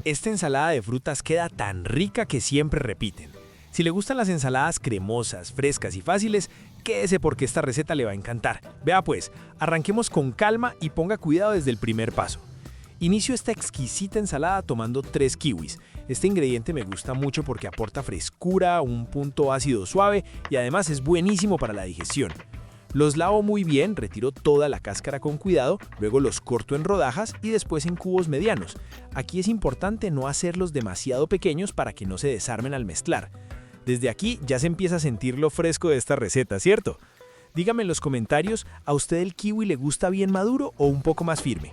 Esta ensalada de frutas queda tan rica que siempre repiten. Si le gustan las ensaladas cremosas, frescas y fáciles, quédese porque esta receta le va a encantar. Vea pues, arranquemos con calma y ponga cuidado desde el primer paso. Inicio esta exquisita ensalada tomando 3 kiwis. Este ingrediente me gusta mucho porque aporta frescura, un punto ácido suave y además es buenísimo para la digestión. Los lavo muy bien, retiro toda la cáscara con cuidado, luego los corto en rodajas y después en cubos medianos. Aquí es importante no hacerlos demasiado pequeños para que no se desarmen al mezclar. Desde aquí ya se empieza a sentir lo fresco de esta receta, ¿cierto? Dígame en los comentarios, ¿a usted el kiwi le gusta bien maduro o un poco más firme?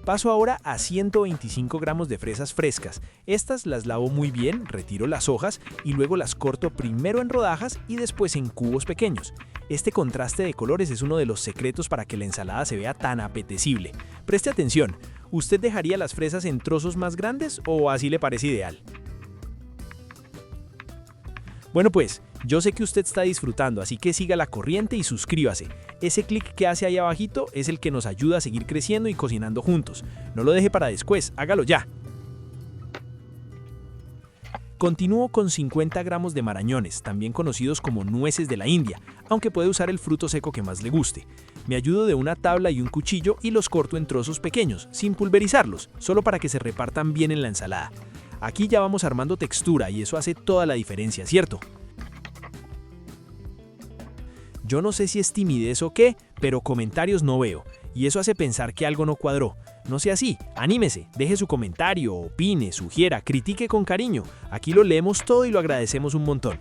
Paso ahora a 125 gramos de fresas frescas. Estas las lavo muy bien, retiro las hojas y luego las corto primero en rodajas y después en cubos pequeños. Este contraste de colores es uno de los secretos para que la ensalada se vea tan apetecible. Preste atención, ¿usted dejaría las fresas en trozos más grandes o así le parece ideal? Bueno pues, yo sé que usted está disfrutando, así que siga la corriente y suscríbase. Ese clic que hace ahí abajito es el que nos ayuda a seguir creciendo y cocinando juntos. No lo deje para después, hágalo ya. Continúo con 50 gramos de marañones, también conocidos como nueces de la India, aunque puede usar el fruto seco que más le guste. Me ayudo de una tabla y un cuchillo y los corto en trozos pequeños, sin pulverizarlos, solo para que se repartan bien en la ensalada. Aquí ya vamos armando textura y eso hace toda la diferencia, ¿cierto? Yo no sé si es timidez o qué, pero comentarios no veo, y eso hace pensar que algo no cuadró. No sea así, anímese, deje su comentario, opine, sugiera, critique con cariño. Aquí lo leemos todo y lo agradecemos un montón.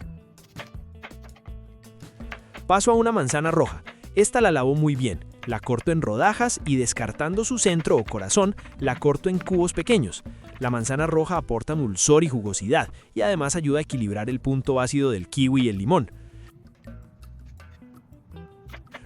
Paso a una manzana roja. Esta la lavo muy bien, la corto en rodajas y descartando su centro o corazón, la corto en cubos pequeños. La manzana roja aporta dulzor y jugosidad, y además ayuda a equilibrar el punto ácido del kiwi y el limón.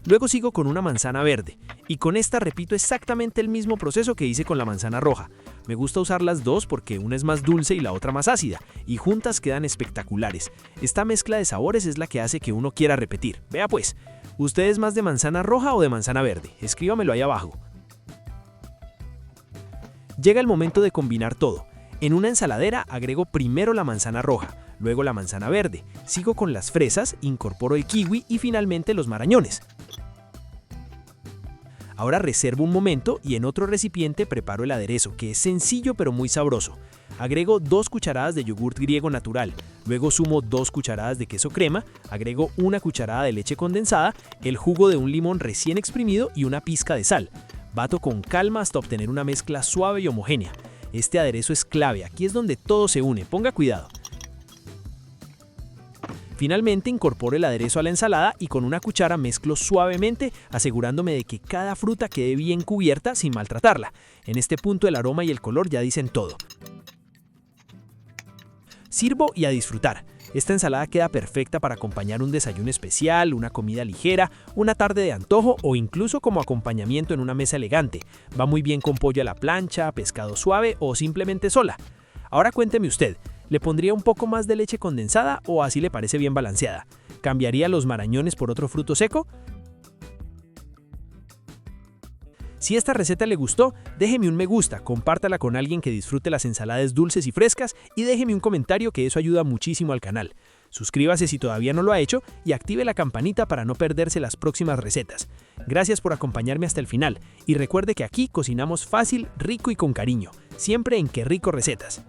Luego sigo con una manzana verde, y con esta repito exactamente el mismo proceso que hice con la manzana roja. Me gusta usar las dos porque una es más dulce y la otra más ácida, y juntas quedan espectaculares. Esta mezcla de sabores es la que hace que uno quiera repetir. Vea pues, ¿usted es más de manzana roja o de manzana verde? Escríbamelo ahí abajo. Llega el momento de combinar todo. En una ensaladera agrego primero la manzana roja, luego la manzana verde, sigo con las fresas, incorporo el kiwi y finalmente los marañones. Ahora reservo un momento y en otro recipiente preparo el aderezo, que es sencillo pero muy sabroso. Agrego 2 cucharadas de yogurt griego natural, luego sumo 2 cucharadas de queso crema, agrego 1 cucharada de leche condensada, el jugo de un limón recién exprimido y una pizca de sal. Bato con calma hasta obtener una mezcla suave y homogénea. Este aderezo es clave, aquí es donde todo se une, ponga cuidado. Finalmente incorporo el aderezo a la ensalada y con una cuchara mezclo suavemente, asegurándome de que cada fruta quede bien cubierta sin maltratarla. En este punto el aroma y el color ya dicen todo. Sirvo y a disfrutar. Esta ensalada queda perfecta para acompañar un desayuno especial, una comida ligera, una tarde de antojo o incluso como acompañamiento en una mesa elegante. Va muy bien con pollo a la plancha, pescado suave o simplemente sola. Ahora cuénteme usted, ¿le pondría un poco más de leche condensada o así le parece bien balanceada? ¿Cambiaría los marañones por otro fruto seco? Si esta receta le gustó, déjeme un me gusta, compártala con alguien que disfrute las ensaladas dulces y frescas y déjeme un comentario que eso ayuda muchísimo al canal. Suscríbase si todavía no lo ha hecho y active la campanita para no perderse las próximas recetas. Gracias por acompañarme hasta el final y recuerde que aquí cocinamos fácil, rico y con cariño, siempre en Qué Rico Recetas.